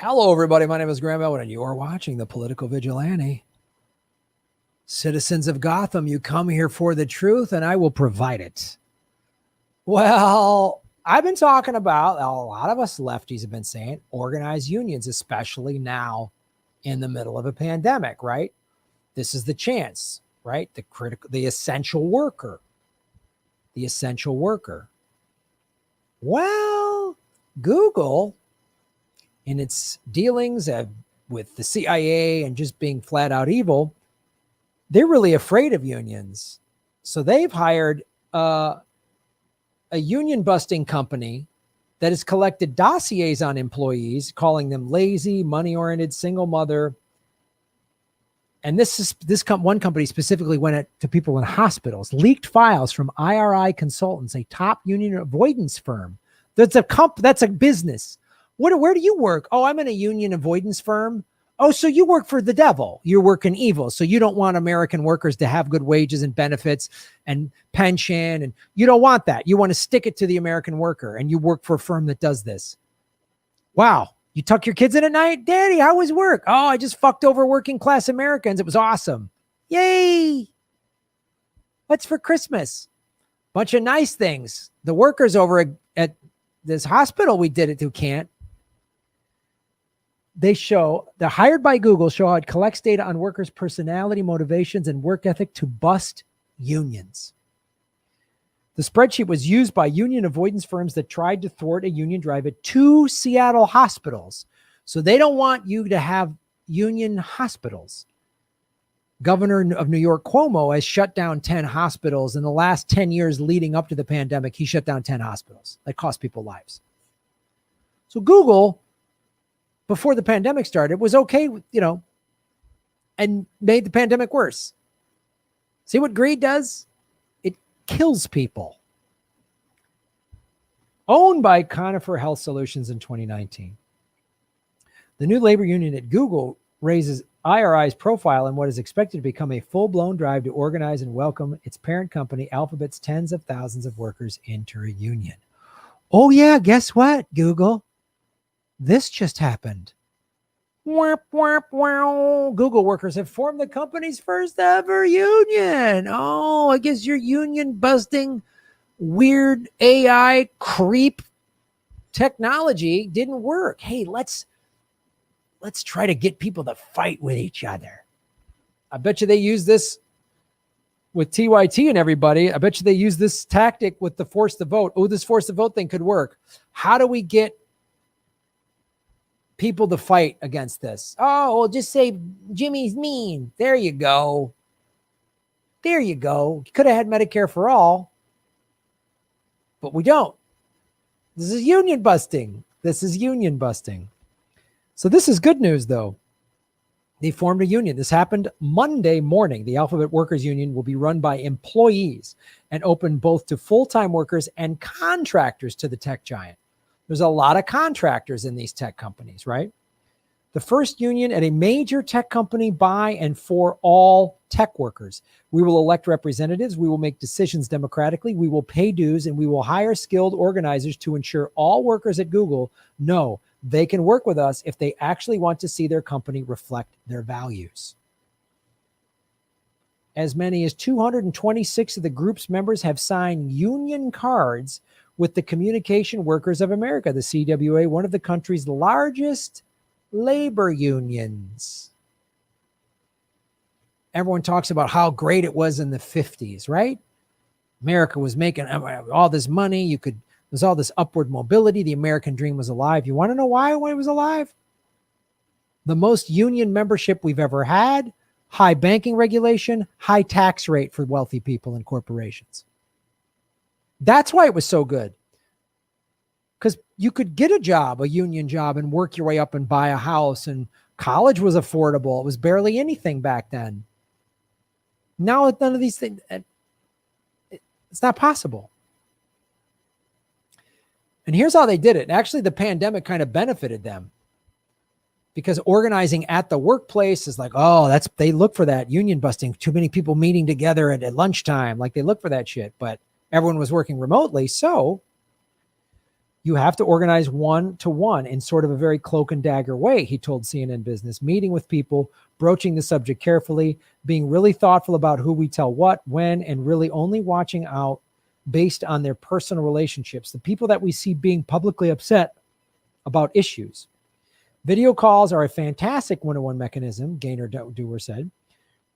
Hello, everybody. My name is Graham Elwood, and you are watching The Political Vigilante. Citizens of Gotham, you come here for the truth, and I will provide it. Well, I've been talking about, a lot of us lefties have been saying, organized unions, especially now in the middle of a pandemic, right? This is the chance, right? The essential worker. The essential worker. Well, Google, in its dealings with the CIA and just being flat out evil, they're really afraid of unions. So they've hired a union busting company that has collected dossiers on employees, calling them lazy, money-oriented, single mother. And one company specifically went to people in hospitals, leaked files from IRI Consultants, a top union avoidance firm. That's a business. Where do you work? Oh, I'm in a union avoidance firm. Oh, so you work for the devil. You're working evil. So you don't want American workers to have good wages and benefits and pension. And you don't want that. You want to stick it to the American worker. And you work for a firm that does this. Wow. You tuck your kids in at night? Daddy, how was work? Oh, I just fucked over working class Americans. It was awesome. Yay. What's for Christmas? Bunch of nice things. The workers over at this hospital we did it to can't. They're hired by Google, show how it collects data on workers' personality, motivations, and work ethic to bust unions. The spreadsheet was used by union avoidance firms that tried to thwart a union drive at 2 Seattle hospitals. So they don't want you to have union hospitals. Governor of New York, Cuomo, has shut down 10 hospitals. In the last 10 years leading up to the pandemic, he shut down 10 hospitals that cost people lives. So Google, before the pandemic started, was okay, and made the pandemic worse. See what greed does? It kills people. Owned by Conifer Health Solutions in 2019. The new labor union at Google raises IRI's profile in what is expected to become a full-blown drive to organize and welcome its parent company, Alphabet's tens of thousands of workers, into a union. Oh yeah, guess what, Google? This just happened. Google workers have formed the company's first ever union. Oh, I guess your union busting weird AI creep technology didn't work. Hey, let's try to get people to fight with each other. I bet you they use this with TYT and everybody. I bet you they use this tactic with the force to vote. Oh, this force to vote thing could work. How do we get people to fight against this? Oh, well, just say Jimmy's mean. There you go. There you go. You could have had Medicare for all, but we don't. This is union busting. This is union busting. So this is good news, though. They formed a union. This happened Monday morning. The Alphabet Workers Union will be run by employees and open both to full-time workers and contractors to the tech giant. There's a lot of contractors in these tech companies, right? The first union at a major tech company by and for all tech workers. We will elect representatives. We will make decisions democratically. We will pay dues, and we will hire skilled organizers to ensure all workers at Google know they can work with us if they actually want to see their company reflect their values. As many as 226 of the group's members have signed union cards with the Communication Workers of America, the CWA, one of the country's largest labor unions. Everyone talks about how great it was in the 50s, right? America was making all this money. There's all this upward mobility. The American dream was alive. You want to know why it was alive? The most union membership we've ever had, high banking regulation, high tax rate for wealthy people and corporations. That's why it was so good. Because you could get a union job, and work your way up and buy a house, and college was affordable. It was barely anything back then. Now, none of these things, it's not possible. And here's how they did it. Actually, the pandemic kind of benefited them, because organizing at the workplace is like, they look for that union busting. Too many people meeting together at lunchtime. Like, they look for that shit, but everyone was working remotely. So You have to organize one-to-one in sort of a very cloak and dagger way, he told CNN Business, meeting with people, broaching the subject carefully, being really thoughtful about who we tell what, when, and really only watching out based on their personal relationships, the people that we see being publicly upset about issues. Video calls are a fantastic one-to-one mechanism, Gaynor Dewar said.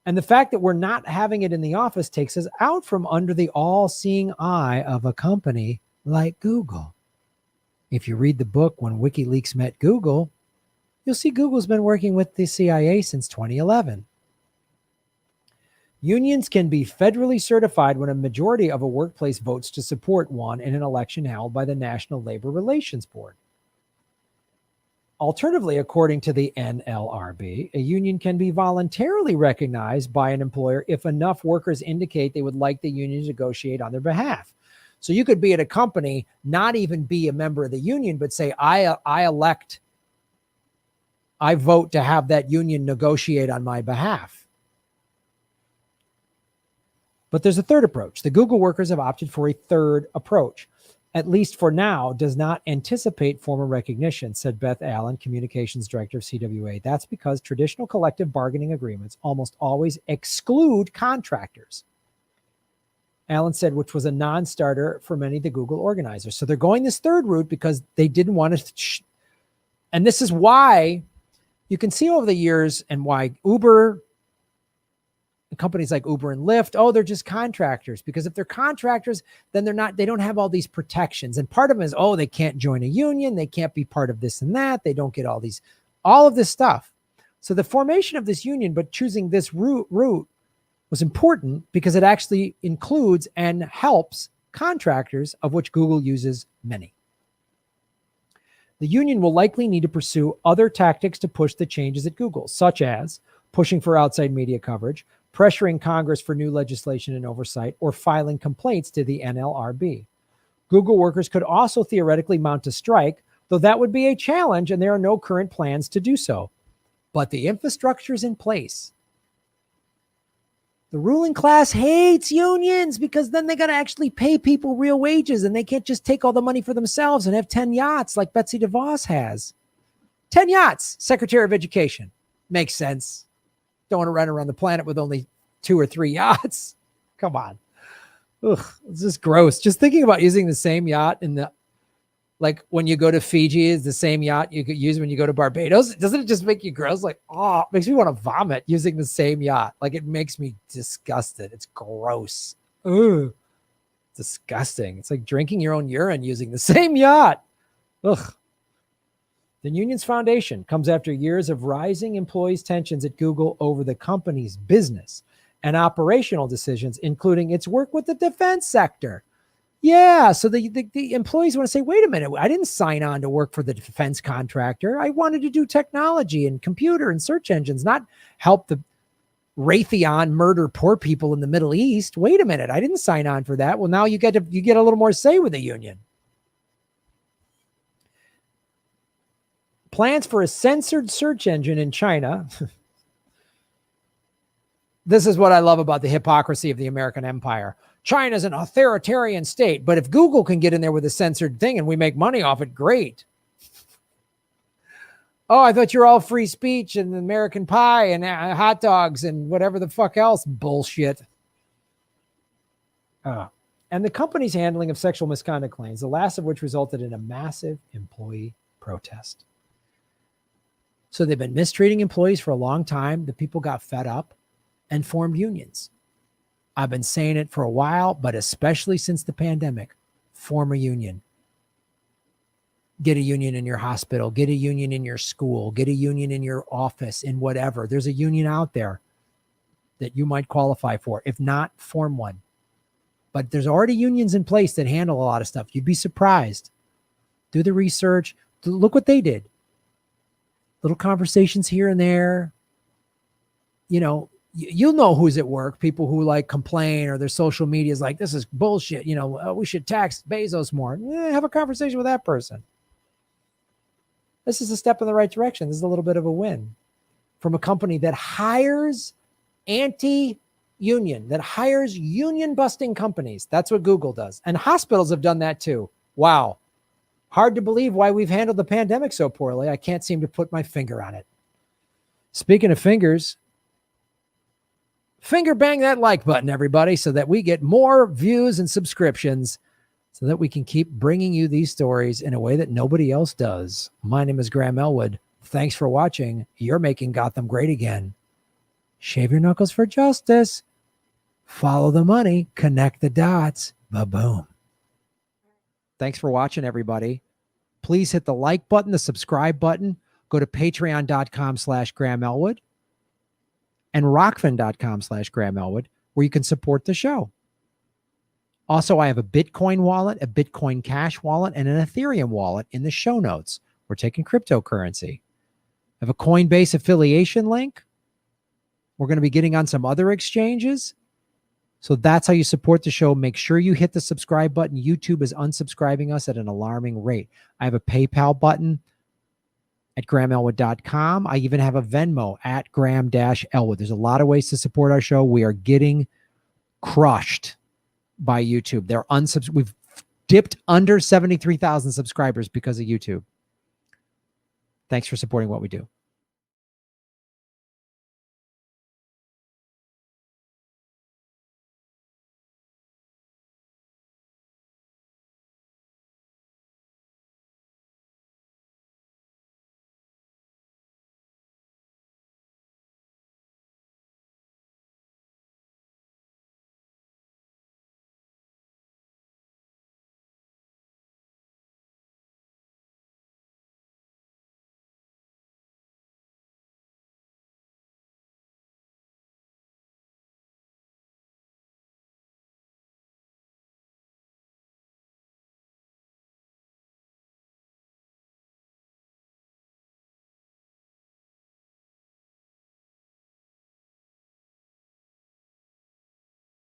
And the fact that we're not having it in the office takes us out from under the all-seeing eye of a company like Google. If you read the book When WikiLeaks Met Google, you'll see Google's been working with the CIA since 2011. Unions can be federally certified when a majority of a workplace votes to support one in an election held by the National Labor Relations Board. Alternatively, according to the NLRB, a union can be voluntarily recognized by an employer if enough workers indicate they would like the union to negotiate on their behalf. So you could be at a company, not even be a member of the union, but say, I vote to have that union negotiate on my behalf. But there's a third approach. The Google workers have opted for a third approach. At least for now, does not anticipate formal recognition, said Beth Allen, communications director of CWA. That's because traditional collective bargaining agreements almost always exclude contractors. Allen said, which was a non-starter for many of the Google organizers. So they're going this third route because they didn't want to. And this is why you can see over the years and why Uber, companies like Uber and Lyft, they're just contractors. Because if they're contractors, then they don't have all these protections. And part of them is, they can't join a union. They can't be part of this and that. They don't get all of this stuff. So the formation of this union, but choosing this route was important because it actually includes and helps contractors, of which Google uses many. The union will likely need to pursue other tactics to push the changes at Google, such as pushing for outside media coverage, pressuring Congress for new legislation and oversight, or filing complaints to the NLRB. Google workers could also theoretically mount a strike, though that would be a challenge and there are no current plans to do so. But the infrastructure is in place. The ruling class hates unions because then they got to actually pay people real wages and they can't just take all the money for themselves and have 10 yachts like Betsy DeVos has. 10 yachts, Secretary of Education. Makes sense. Don't want to run around the planet with only 2 or 3 yachts. Come on. Ugh, it's just gross. Just thinking about using the same yacht like when you go to Fiji, is the same yacht you could use when you go to Barbados. Doesn't it just make you gross? Like, it makes me want to vomit using the same yacht. Like it makes me disgusted. It's gross. Ugh, disgusting. It's like drinking your own urine using the same yacht. Ugh. The union's foundation comes after years of rising employees' tensions at Google over the company's business and operational decisions, including its work with the defense sector. Yeah, so the employees want to say, wait a minute, I didn't sign on to work for the defense contractor. I wanted to do technology and computer and search engines, not help the Raytheon murder poor people in the Middle East. Wait a minute, I didn't sign on for that. Well, now you get a little more say with the union. Plans for a censored search engine in China. This is what I love about the hypocrisy of the American empire. China's an authoritarian state, but if Google can get in there with a censored thing and we make money off it, great. I thought you're all free speech and American pie and hot dogs and whatever the fuck else bullshit. And the company's handling of sexual misconduct claims, the last of which resulted in a massive employee protest. So they've been mistreating employees for a long time. The people got fed up and formed unions. I've been saying it for a while, but especially since the pandemic, form a union. Get a union in your hospital, get a union in your school, get a union in your office, in whatever. There's a union out there that you might qualify for. If not, form one. But there's already unions in place that handle a lot of stuff. You'd be surprised. Do the research. Look what they did. Little conversations here and there. You'll know who's at work, people who like complain or their social media is like, this is bullshit. We should tax Bezos more. Have a conversation with that person. This is a step in the right direction. This is a little bit of a win from a company that hires anti-union, that hires union busting companies. That's what Google does. And hospitals have done that too. Wow. Hard to believe why we've handled the pandemic so poorly. I can't seem to put my finger on it. Speaking of fingers, finger bang that like button, everybody, so that we get more views and subscriptions so that we can keep bringing you these stories in a way that nobody else does. My name is Graham Elwood. Thanks for watching. You're making Gotham great again. Shave your knuckles for justice. Follow the money. Connect the dots. Ba-boom. Thanks for watching, everybody. Please hit the like button, the subscribe button. Go to patreon.com/Graham Elwood and rockfin.com/Graham Elwood, where you can support the show. Also, I have a Bitcoin wallet, a Bitcoin Cash wallet, and an Ethereum wallet in the show notes. We're taking cryptocurrency. I have a Coinbase affiliation link. We're going to be getting on some other exchanges. So that's how you support the show. Make sure you hit the subscribe button. YouTube is unsubscribing us at an alarming rate. I have a PayPal button at GrahamElwood.com. I even have a Venmo at Graham-Elwood. There's a lot of ways to support our show. We are getting crushed by YouTube. We've dipped under 73,000 subscribers because of YouTube. Thanks for supporting what we do.